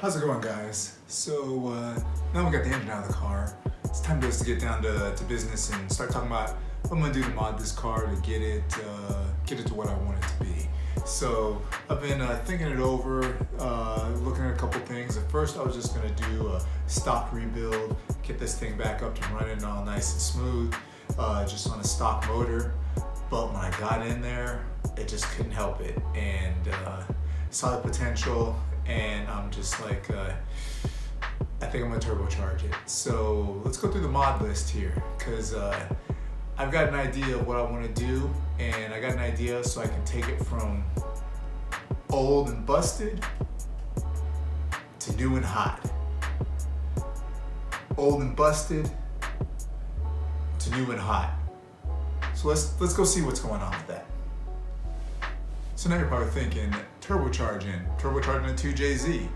How's it going, guys? So now we got the engine out of the car. It's time for us to get down to business and start talking about what I'm gonna do to mod this car to get it to what I want it to be. So I've been thinking it over, looking at a couple things. At first I was just gonna do a stock rebuild, get this thing back up and running all nice and smooth, just on a stock motor. But when I got in there, it just couldn't help it, and saw the potential, and I'm just like, I think I'm gonna turbocharge it. So let's go through the mod list here, because I've got an idea of what I want to do, and I got an idea so I can take it from old and busted to new and hot. Old and busted to new and hot. So let's go see what's going on with that. So now you're probably thinking, turbocharging a 2JZ.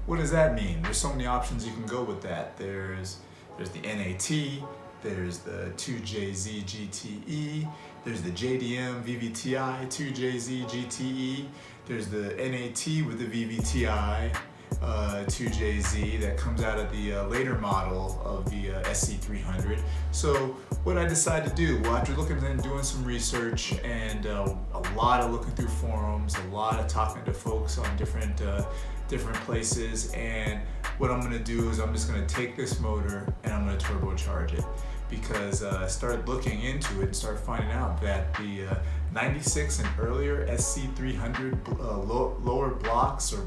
What does that mean? There's so many options you can go with that. There's the NAT, there's the 2JZ GTE, there's the JDM VVTi 2JZ GTE, there's the NAT with the VVTi 2JZ that comes out of the later model of the SC300. So what I decided to do, well, after looking and doing some research and a lot of looking through forums, a lot of talking to folks on different places, and what I'm gonna do is I'm just gonna take this motor and I'm gonna turbocharge it, because I started looking into it and started finding out that the 96 and earlier SC300 lower blocks or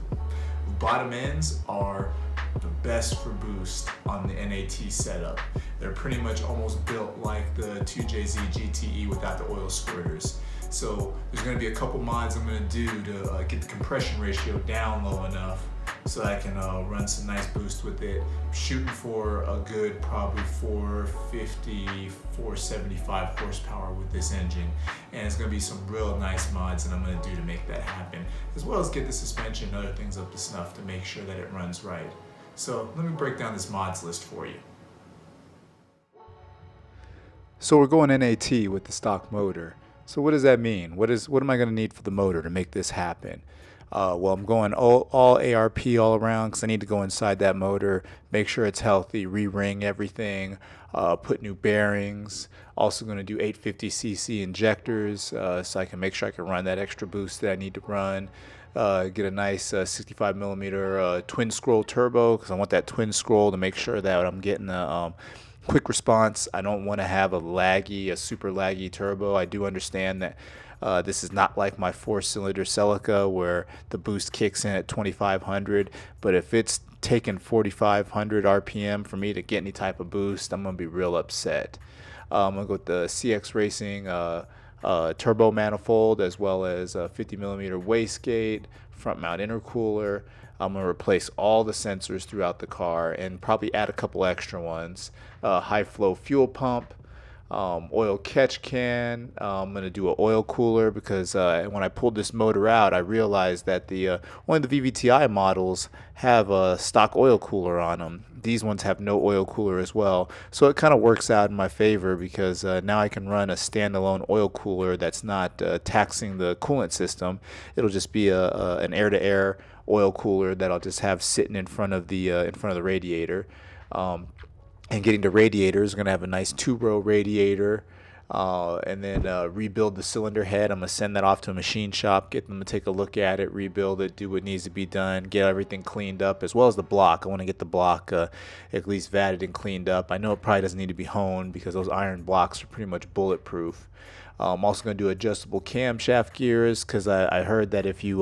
bottom ends are the best for boost on the NAT setup. They're pretty much almost built like the 2JZ GTE without the oil squirters. So there's going to be a couple mods I'm going to do to get the compression ratio down low enough so I can run some nice boost with it. I'm shooting for a good probably 450, 475 horsepower with this engine, and it's going to be some real nice mods that I'm going to do to make that happen, as well as get the suspension and other things up to snuff to make sure that it runs right. So let me break down this mods list for you. So we're going NAT with the stock motor. So what does that mean? What am I going to need for the motor to make this happen? Well, I'm going all ARP all around, because I need to go inside that motor, make sure it's healthy, re-ring everything, put new bearings. Also going to do 850cc injectors, so I can make sure I can run that extra boost that I need to run. Get a nice 65 millimeter twin scroll turbo, because I want that twin scroll to make sure that I'm getting a quick response. I don't want to have a super laggy turbo. I do understand that this is not like my 4-cylinder Celica where the boost kicks in at 2500, but if it's taking 4500 RPM for me to get any type of boost, I'm going to be real upset. I'm going to go with the CX Racing turbo manifold, as well as a 50 millimeter wastegate, front mount intercooler. I'm going to replace all the sensors throughout the car and probably add a couple extra ones. High flow fuel pump, oil catch can. I'm going to do an oil cooler, because when I pulled this motor out, I realized that only the VVTi models have a stock oil cooler on them. These ones have no oil cooler as well, so it kind of works out in my favor, because now I can run a standalone oil cooler that's not taxing the coolant system. It'll just be an air-to-air oil cooler that I'll just have sitting in front of the radiator. And getting to radiators, going to have a nice 2-row radiator, and then rebuild the cylinder head. I'm going to send that off to a machine shop, get them to take a look at it, rebuild it, do what needs to be done, get everything cleaned up, as well as the block. I want to get the block at least vatted and cleaned up. I know it probably doesn't need to be honed, because those iron blocks are pretty much bulletproof. I'm also going to do adjustable camshaft gears, because I heard that if you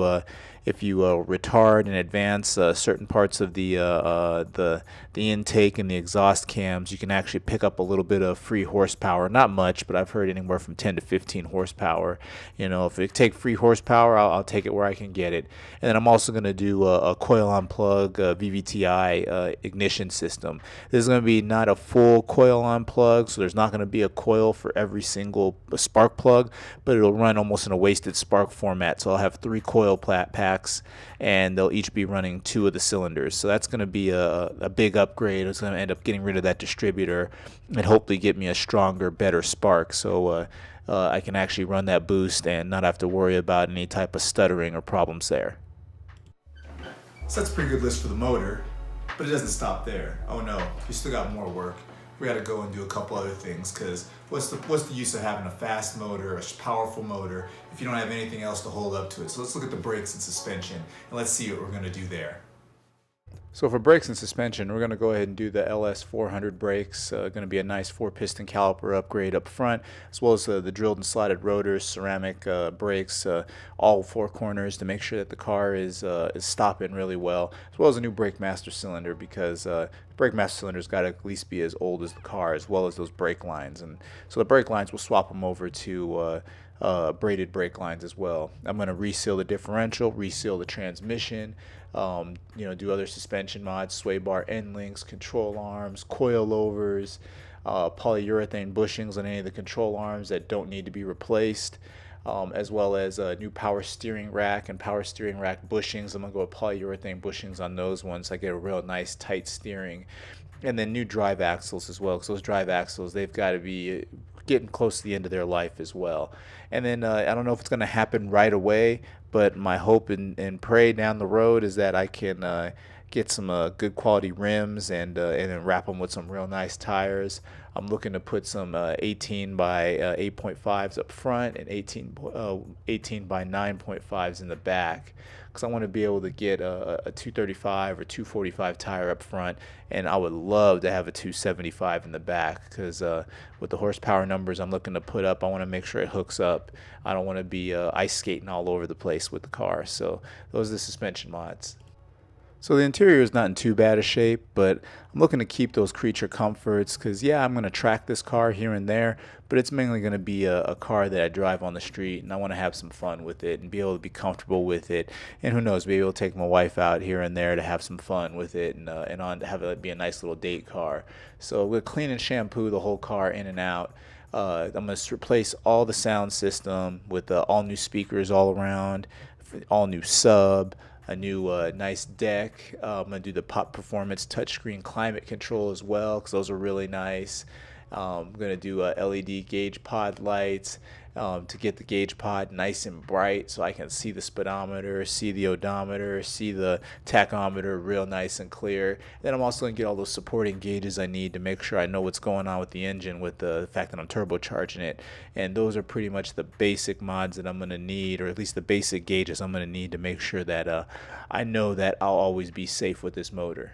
retard and advance certain parts of the intake and the exhaust cams, you can actually pick up a little bit of free horsepower. Not much, but I've heard anywhere from 10 to 15 horsepower. You know, if it take free horsepower, I'll take it where I can get it. And then I'm also going to do a coil on plug VVTi ignition system. This is going to be not a full coil on plug, so there's not going to be a coil for every single spark plug, but it'll run almost in a wasted spark format. So I'll have 3 coil packs, and they'll each be running 2 of the cylinders. So that's going to be a big upgrade. It's going to end up getting rid of that distributor and hopefully get me a stronger, better spark, so I can actually run that boost and not have to worry about any type of stuttering or problems there. So that's a pretty good list for the motor, but it doesn't stop there. Oh no, we still got more work. We gotta go and do a couple other things, because what's the use of having a fast motor, a powerful motor, if you don't have anything else to hold up to it? So let's look at the brakes and suspension, and let's see what we're gonna do there. So for brakes and suspension, we're going to go ahead and do the LS400 brakes. Going to be a nice 4-piston caliper upgrade up front, as well as the drilled and slotted rotors, ceramic brakes, all 4 corners, to make sure that the car is stopping really well, as well as a new brake master cylinder, because the brake master cylinder's got to at least be as old as the car, as well as those brake lines. And so the brake lines, we'll swap them over to braided brake lines as well. I'm going to reseal the differential, reseal the transmission, do other suspension mods, sway bar end links, control arms, coilovers, polyurethane bushings on any of the control arms that don't need to be replaced, as well as a new power steering rack and power steering rack bushings. I'm going to go with polyurethane bushings on those ones so I get a real nice tight steering. And then new drive axles as well, because those drive axles, they've got to be getting close to the end of their life as well. And then I don't know if it's going to happen right away, but my hope and pray down the road is that I can get some good quality rims and then wrap them with some real nice tires. I'm looking to put some 18 by 8.5s up front and 18 by 9.5s in the back, because I want to be able to get a 235 or 245 tire up front, and I would love to have a 275 in the back, because with the horsepower numbers I'm looking to put up, I want to make sure it hooks up. I don't want to be ice skating all over the place with the car. So those are the suspension mods. So the interior is not in too bad a shape, but I'm looking to keep those creature comforts, because yeah, I'm going to track this car here and there, but it's mainly going to be a car that I drive on the street, and I want to have some fun with it and be able to be comfortable with it. And who knows, be able to take my wife out here and there to have some fun with it, and on to have it be a nice little date car. So we'll clean and shampoo the whole car in and out. I'm going to replace all the sound system with all new speakers all around, all new sub, a new nice deck. I'm going to do the Pop Performance touchscreen climate control as well, because those are really nice. I'm going to do LED gauge pod lights to get the gauge pod nice and bright so I can see the speedometer, see the odometer, see the tachometer real nice and clear. Then I'm also going to get all those supporting gauges I need to make sure I know what's going on with the engine, with the fact that I'm turbocharging it. And those are pretty much the basic mods that I'm going to need, or at least the basic gauges I'm going to need to make sure that I know that I'll always be safe with this motor.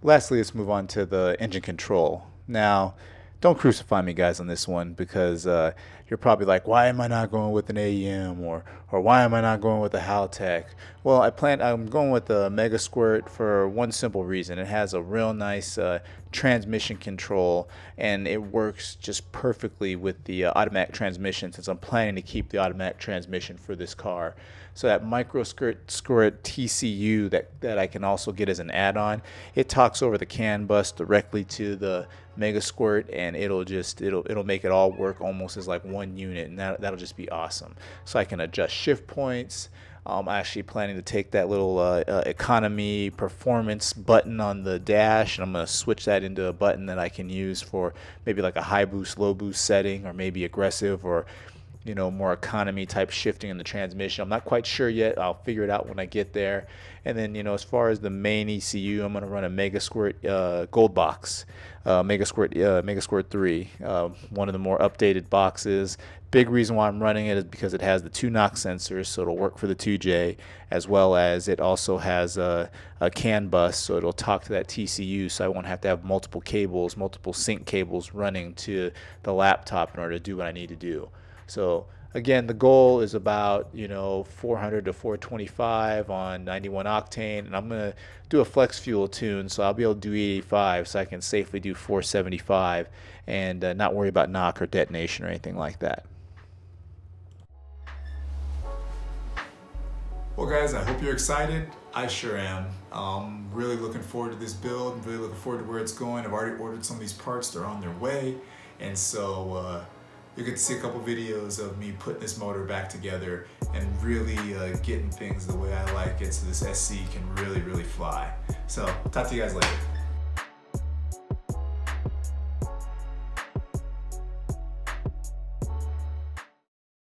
Lastly, let's move on to the engine control. Now, don't crucify me, guys, on this one, because you're probably like, why am I not going with an AEM, or why am I not going with a Haltech? Well, I'm going with the Mega Squirt for one simple reason. It has a real nice transmission control, and it works just perfectly with the automatic transmission, since I'm planning to keep the automatic transmission for this car. So that Micro Squirt TCU that I can also get as an add-on, it talks over the CAN bus directly to the Mega Squirt, and it'll make it all work almost as like one unit, and that'll just be awesome. So I can adjust shift points. I'm actually planning to take that little economy performance button on the dash, and I'm going to switch that into a button that I can use for maybe like a high boost, low boost setting, or maybe aggressive, or more economy type shifting in the transmission. I'm not quite sure yet. I'll figure it out when I get there. And then, as far as the main ECU, I'm going to run a Mega Squirt Gold Box, Mega Squirt 3, one of the more updated boxes. Big reason why I'm running it is because it has the 2 knox sensors, so it'll work for the 2J, as well as it also has a CAN bus, so it'll talk to that TCU, so I won't have to have multiple cables, multiple sync cables running to the laptop in order to do what I need to do. So again, the goal is about 400 to 425 on 91 octane, and I'm going to do a flex fuel tune, so I'll be able to do 85, so I can safely do 475 and not worry about knock or detonation or anything like that. Well, guys, I hope you're excited. I sure am. I'm really looking forward to this build. I'm really looking forward to where it's going. I've already ordered some of these parts. They're on their way, and so you get to see a couple videos of me putting this motor back together and really getting things the way I like it, so this SC can really, really fly. So, talk to you guys later.